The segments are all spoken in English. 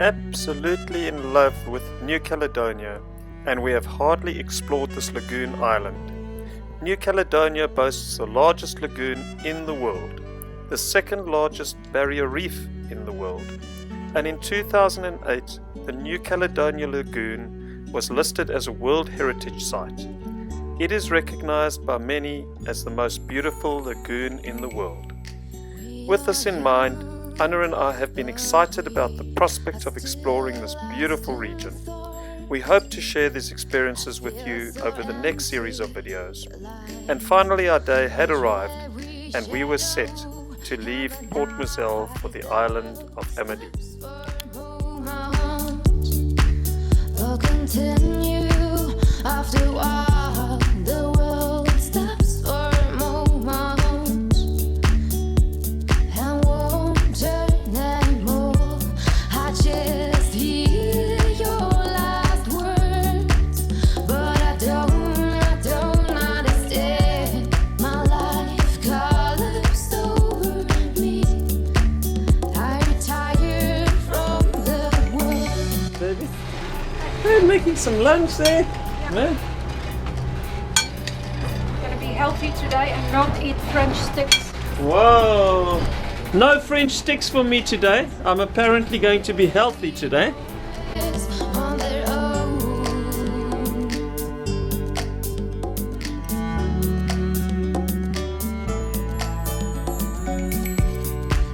absolutely in love with New Caledonia, and we have hardly explored this lagoon island. New Caledonia boasts the largest lagoon in the world, the second largest barrier reef in the world, and in 2008 the New Caledonia Lagoon was listed as a World Heritage Site. It is recognized by many as the most beautiful lagoon in the world. With this in mind, Anna and I have been excited about the prospect of exploring this beautiful region. We hope to share these experiences with you over the next series of videos. And finally our day had arrived and we were set to leave Port Moselle for the island of Amedee. We'll continue after a while. The world stops for a moment and won't turn anymore. I just hear your last words, but I don't understand. My life collapsed over me. I retired from the world. Baby, we're making some lunch there. Yeah. Gonna be healthy today and not eat French sticks. Whoa! No French sticks for me today. I'm apparently going to be healthy today. On their own.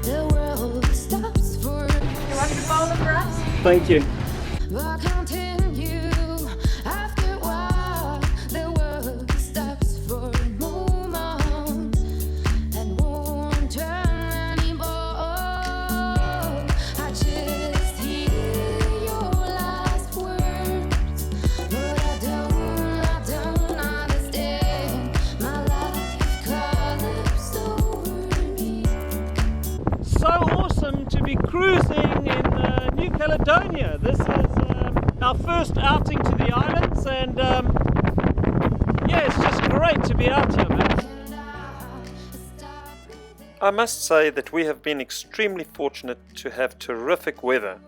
The world stops for You want the bowl of rice? Thank you. but continue after a while. The world stops for a moment and won't turn anymore. I just hear your last words, but I don't understand. My life collapsed over me. So awesome to be cruising in New Caledonia. This is our first outing to the islands, and yeah, it's just great to be out here, man. I must say that we have been extremely fortunate to have terrific weather.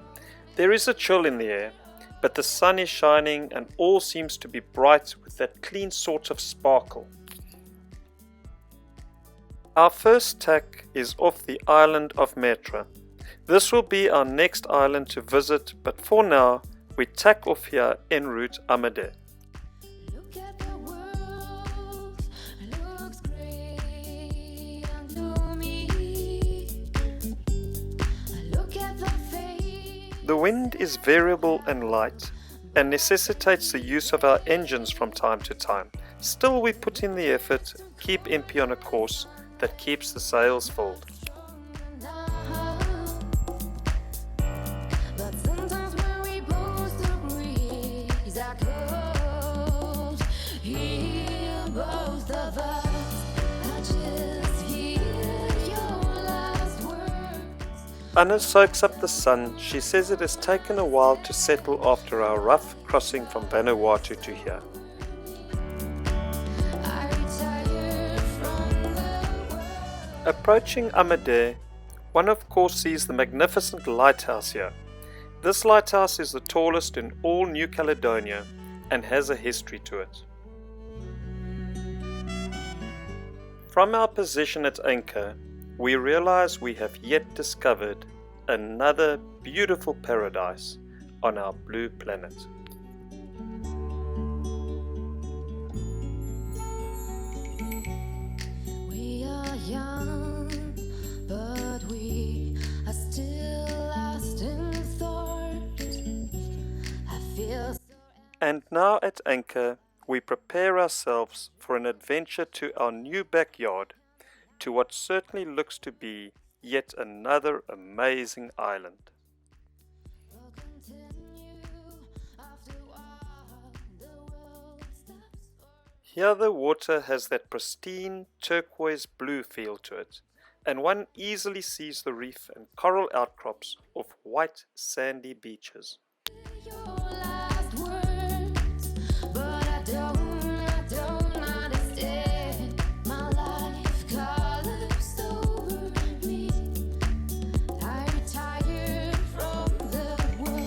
There is a chill in the air, but the sun is shining and all seems to be bright with that clean sort of sparkle. Our first tack is off the island of Maitre. This will be our next island to visit, but for now we tack off here en route Amedee. Look at the world, looks gray and gloomy. Look at the face. The wind is variable and light and necessitates the use of our engines from time to time. Still, we put in the effort, keep Impi on a course that keeps the sails filled. But sometimes when we both agree that cold, hear both of us. I just hear your last words. Anna soaks up the sun. She says it has taken a while to settle after our rough crossing from Vanuatu to here. I retired from the world. Approaching Amedee, one of course sees the magnificent lighthouse here. This lighthouse is the tallest in all New Caledonia and has a history to it. From our position at anchor, we realize we have yet discovered another beautiful paradise on our blue planet. We are young, but we are still lost in thought. I feel so. And now at anchor, we prepare ourselves for an adventure to our new backyard, to what certainly looks to be yet another amazing island. We'll continue after a while. The world stops for. Here the water has that pristine turquoise blue feel to it, and one easily sees the reef and coral outcrops of white sandy beaches. Your last words, but I don't understand. My life collapsed over me. I retired from the world.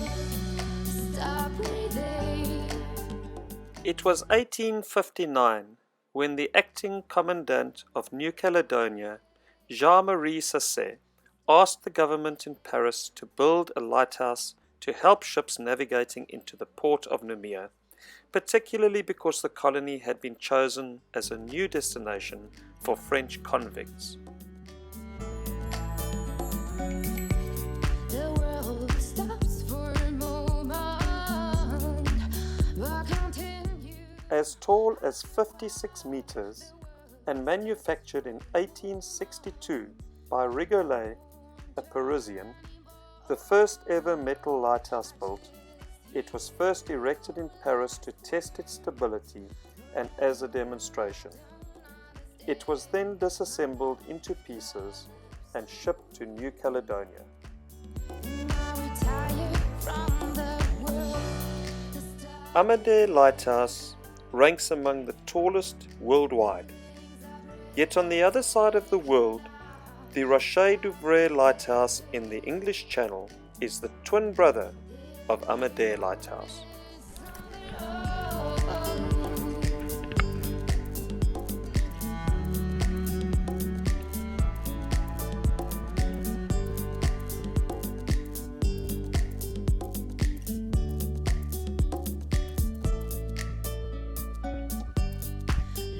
It was 1859 when the acting commandant of New Caledonia, Jean-Marie Sasset, asked the government in Paris to build a lighthouse to help ships navigating into the port of Noumea, particularly because the colony had been chosen as a new destination for French convicts. The world stops for a moment, but continues. As tall as 56 meters and manufactured in 1862 by Rigolet, a Parisian, the first ever metal lighthouse built, it was first erected in Paris to test its stability and as a demonstration. It was then disassembled into pieces and shipped to New Caledonia. Now retired from the world. The stars Amedee Lighthouse ranks among the tallest worldwide. Yet on the other side of the world, the Rocher d'Ouvray Lighthouse in the English Channel is the twin brother of Amedee Lighthouse.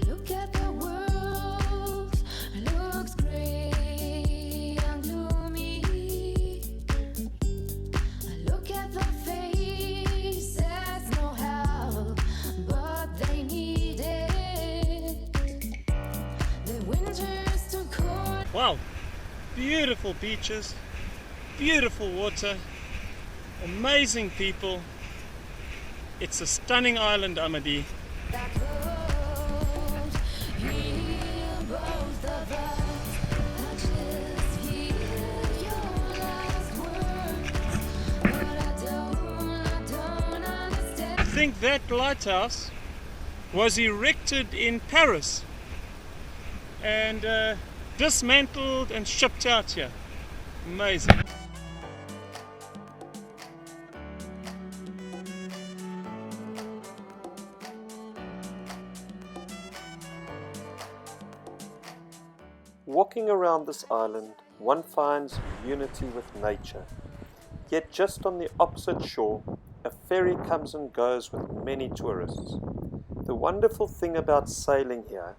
Look at the world, looks gray and gloomy. Look at the faces, no help, but they need it. The winter's too cold. Wow, beautiful beaches, beautiful water, amazing people. It's a stunning island, Amedee. That road, hear both of us. I just hear your last words, but I don't understand. I think that lighthouse was erected in Paris and dismantled and shipped out here. Amazing. Walking around this island, one finds unity with nature. Yet just on the opposite shore, a ferry comes and goes with many tourists. The wonderful thing about sailing here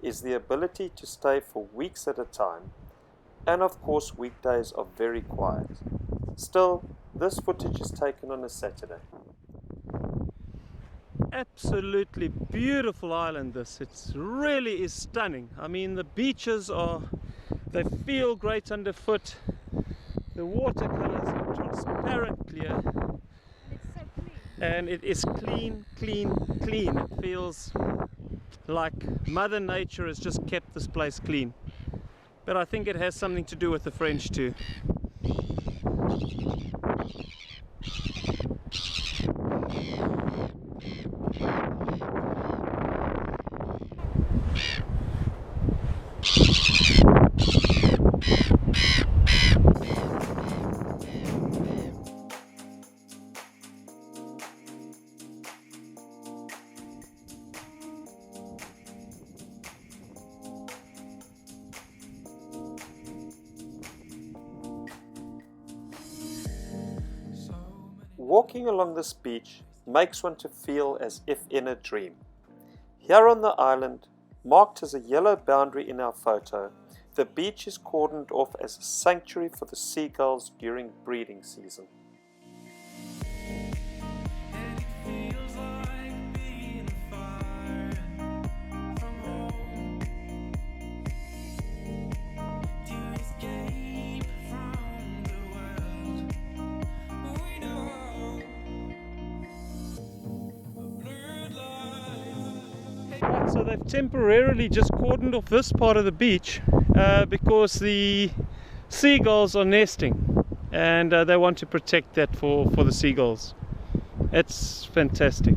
is the ability to stay for weeks at a time, and of course weekdays are very quiet. Still, this footage is taken on a Saturday. Absolutely beautiful island this. It really is stunning. I mean, the beaches they feel great underfoot. The watercolors are transparent clear. And it is clean, clean, clean. It feels like Mother Nature has just kept this place clean. But I think it has something to do with the French too. Walking along this beach makes one to feel as if in a dream. Here on the island, marked as a yellow boundary in our photo, the beach is cordoned off as a sanctuary for the seagulls during breeding season. Right, so they've temporarily just cordoned off this part of the beach because the seagulls are nesting, and they want to protect that for the seagulls. It's fantastic.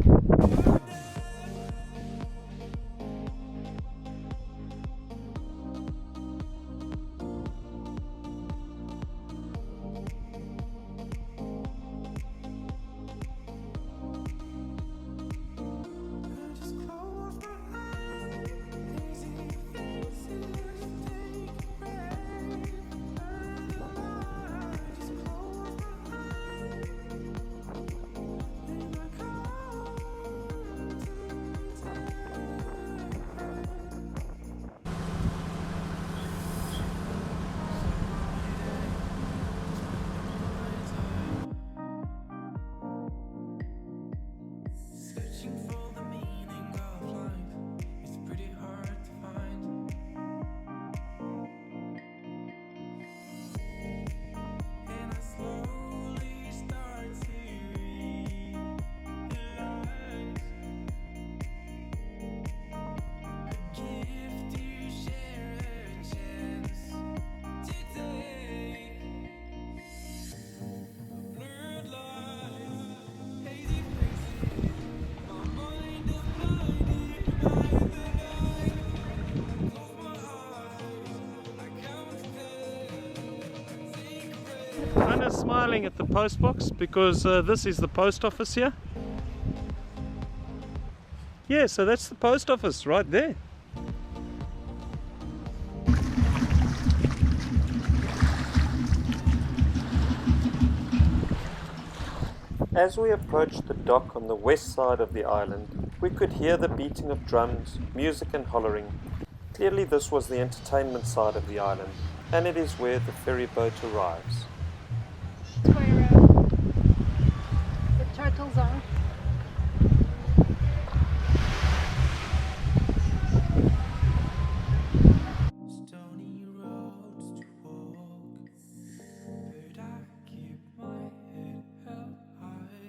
Anna's smiling at the post box because this is the post office here. Yeah, so that's the post office right there. As we approached the dock on the west side of the island, we could hear the beating of drums, music and hollering. Clearly this was the entertainment side of the island, and it is where the ferry boat arrives. That's where the turtles are. Stony roads to walk, but I keep my head held high.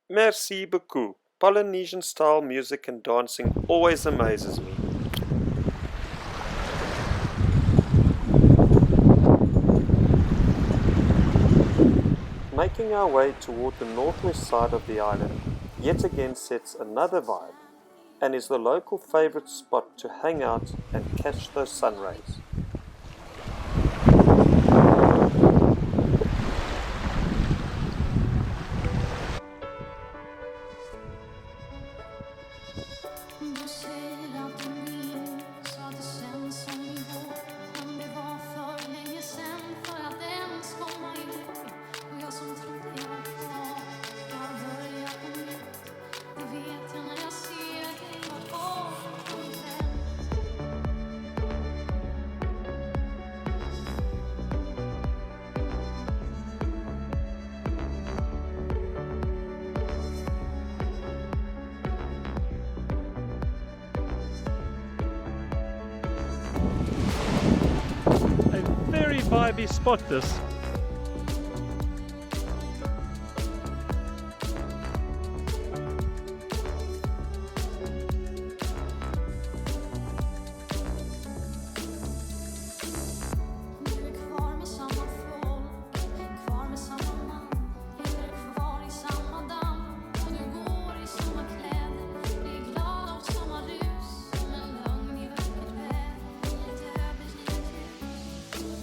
Merci beaucoup. Polynesian style music and dancing always amazes me. Making our way toward the northwest side of the island yet again sets another vibe and is the local favorite spot to hang out and catch those sun rays. Du säger att du minns att det känns som igår, men det var för länge sen för att ens komma ihåg. Och jag som trodde jag var kvar, bara börja på nytt. Det vet jag när jag ser dig bakom min hem. very vibey spot this. Du är kvar med samma folk, kvar med samma man. Lever kvar i samma damm och du går i samma kläder. Blir glad av samma rus som en lögn i vackert väder. I ett övergivet hus.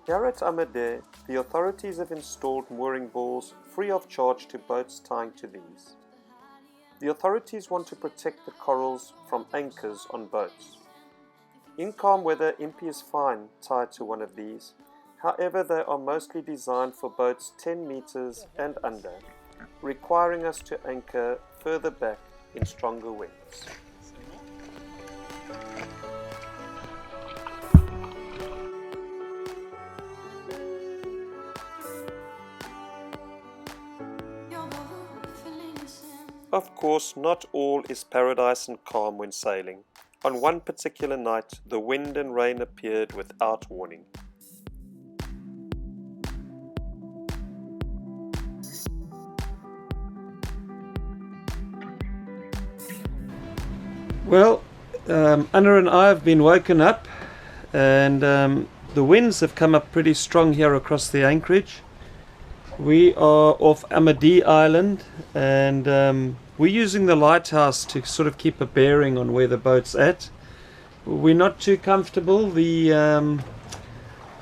Here at Amedee, the authorities have installed mooring balls free of charge to boats tying to these. The authorities want to protect the corals from anchors on boats. In calm weather, Impi is fine tied to one of these. However, they are mostly designed for boats 10 meters and under, requiring us to anchor further back in stronger winds. Jag gav upp för länge sedan. Of course, not all is paradise and calm when sailing. On one particular night, the wind and rain appeared without warning. Well, Anna and I have been woken up, and the winds have come up pretty strong here across the anchorage. We are off Amedee Island, and we're using the Lighthouse to sort of keep a bearing on where the boat's at. We're not too comfortable. The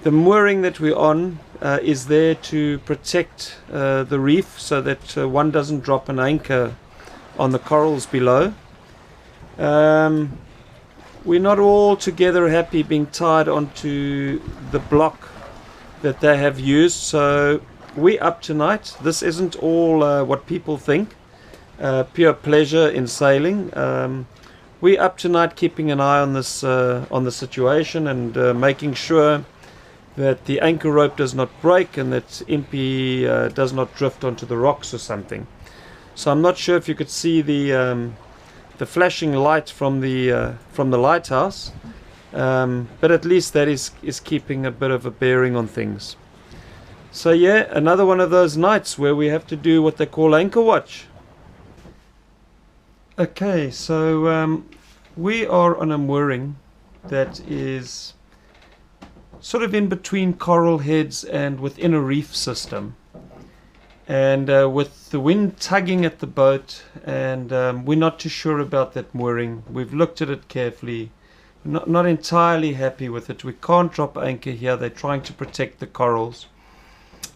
mooring that we're on is there to protect the reef so that one doesn't drop an anchor on the corals below. We're not all together happy being tied onto the block that they have used, so we're up tonight. This isn't all what people think, pure pleasure in sailing. We're up tonight keeping an eye on this on the situation and making sure that the anchor rope does not break and that Impi does not drift onto the rocks or something. So I'm not sure if you could see the flashing light from the lighthouse, but at least that is keeping a bit of a bearing on things. So yeah, another one of those nights where we have to do what they call anchor watch. Okay, so we are on a mooring that is sort of in between coral heads and within a reef system. And with the wind tugging at the boat, and we're not too sure about that mooring. We've looked at it carefully, not entirely happy with it. We can't drop anchor here. They're trying to protect the corals.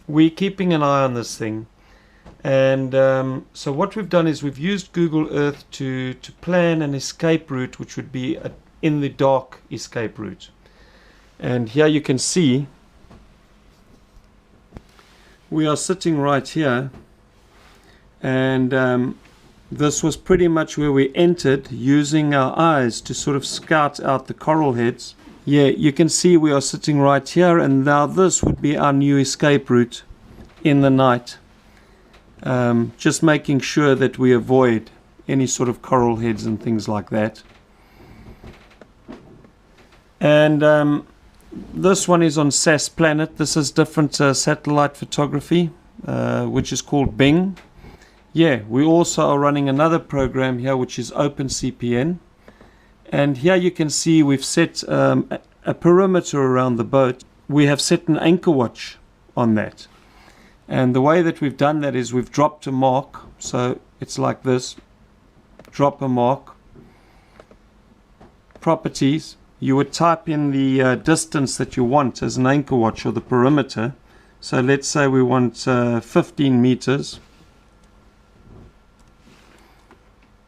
We're keeping an eye on this thing, and so what we've done is we've used Google Earth to plan an escape route, which would be a in the dark escape route. And here you can see we are sitting right here, and this was pretty much where we entered using our eyes to sort of scout out the coral heads. Yeah, you can see we are sitting right here, and now this would be our new escape route in the night. Just making sure that we avoid any sort of coral heads and things like that. And this one is on SAS Planet. This is different satellite photography, which is called Bing. Yeah, we also are running another program here, which is OpenCPN. And here you can see we've set a perimeter around the boat. We have set an anchor watch on that. And the way that we've done that is we've dropped a mark. So it's like this. Drop a mark. Properties. you would type in the distance that you want as an anchor watch, or the perimeter. So let's say we want 15 meters,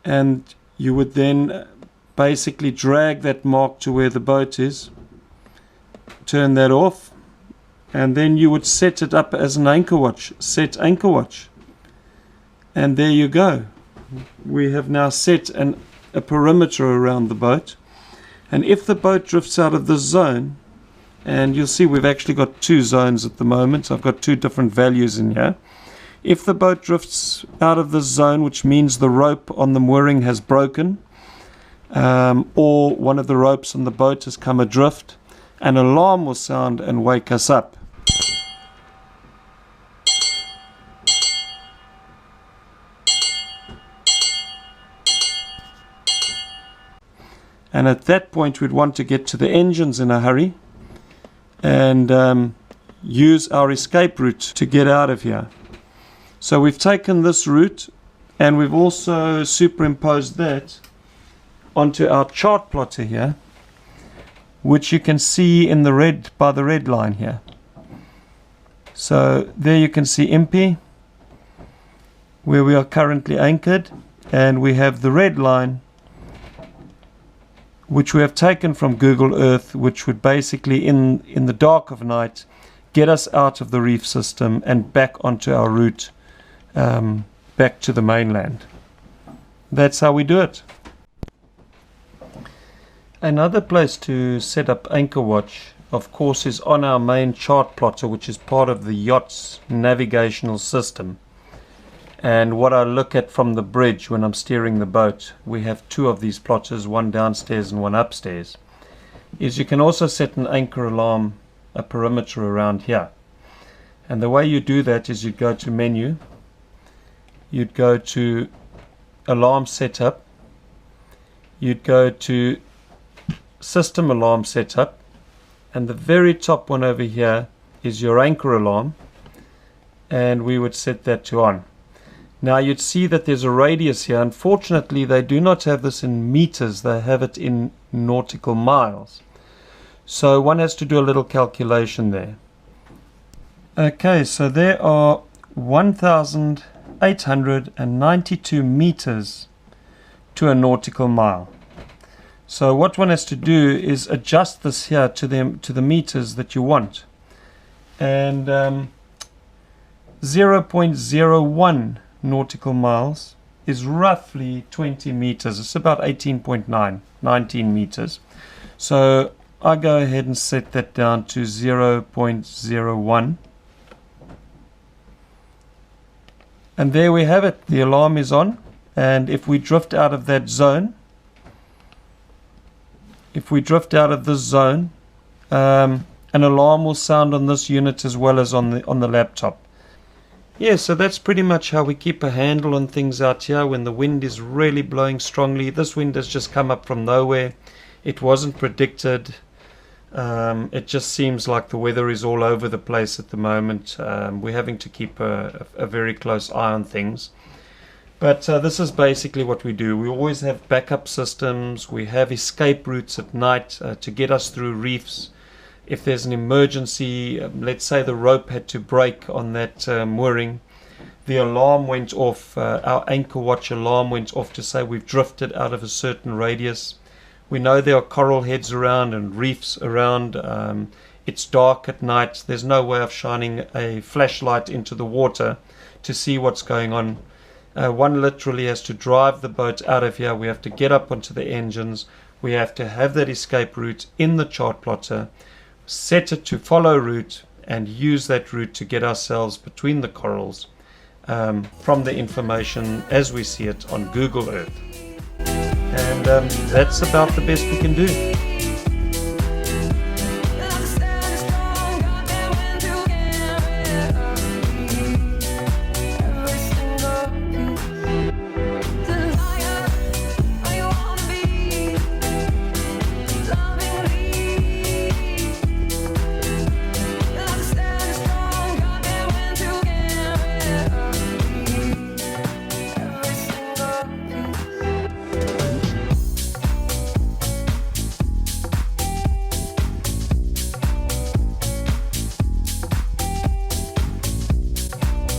and you would then basically drag that mark to where the boat is, turn that off, and then you would set it up as an anchor watch. Set anchor watch, and there you go. We have now set a perimeter around the boat, and if the boat drifts out of this zone, and you'll see we've actually got two zones at the moment, I've got two different values in here. If the boat drifts out of this zone, which means the rope on the mooring has broken, or one of the ropes on the boat has come adrift, an alarm will sound and wake us up. And at that point we'd want to get to the engines in a hurry and use our escape route to get out of here. So we've taken this route and we've also superimposed that onto our chart plotter here, which you can see in the red, by the red line here. So there you can see Impi, where we are currently anchored, and we have the red line, which we have taken from Google Earth, which would basically in the dark of night get us out of the reef system and back onto our route back to the mainland. That's how we do it. Another place to set up anchor watch, of course, is on our main chart plotter, which is part of the yacht's navigational system. And what I look at from the bridge when I'm steering the boat, we have two of these plotters, one downstairs and one upstairs, is you can also set an anchor alarm, a perimeter around here. And the way you do that is you'd go to menu, you'd go to alarm setup, you'd go to system alarm setup, and the very top one over here is your anchor alarm, and we would set that to on. Now you'd see that there's a radius here. Unfortunately, they do not have this in meters, they have it in nautical miles. So one has to do a little calculation there. Okay, so there are 1,892 meters to a nautical mile. So what one has to do is adjust this here to the meters that you want. And 0.01 nautical miles is roughly 20 meters. It's about 19 meters. So I go ahead and set that down to 0.01. And there we have it. The alarm is on. And if we drift out of that zone, if we drift out of this zone, an alarm will sound on this unit as well as on the laptop. Yeah, so that's pretty much how we keep a handle on things out here when the wind is really blowing strongly. This wind has just come up from nowhere. It wasn't predicted. It just seems like the weather is all over the place at the moment. We're having to keep a very close eye on things. But this is basically what we do. We always have backup systems. We have escape routes at night to get us through reefs. If there's an emergency, let's say the rope had to break on that mooring, the alarm went off, our anchor watch alarm went off to say we've drifted out of a certain radius. We know there are coral heads around and reefs around. It's dark at night. There's no way of shining a flashlight into the water to see what's going on. One literally has to drive the boat out of here. We have to get up onto the engines. We have to have that escape route in the chart plotter, set it to follow route, and use that route to get ourselves between the corals from the information as we see it on Google Earth. And that's about the best we can do.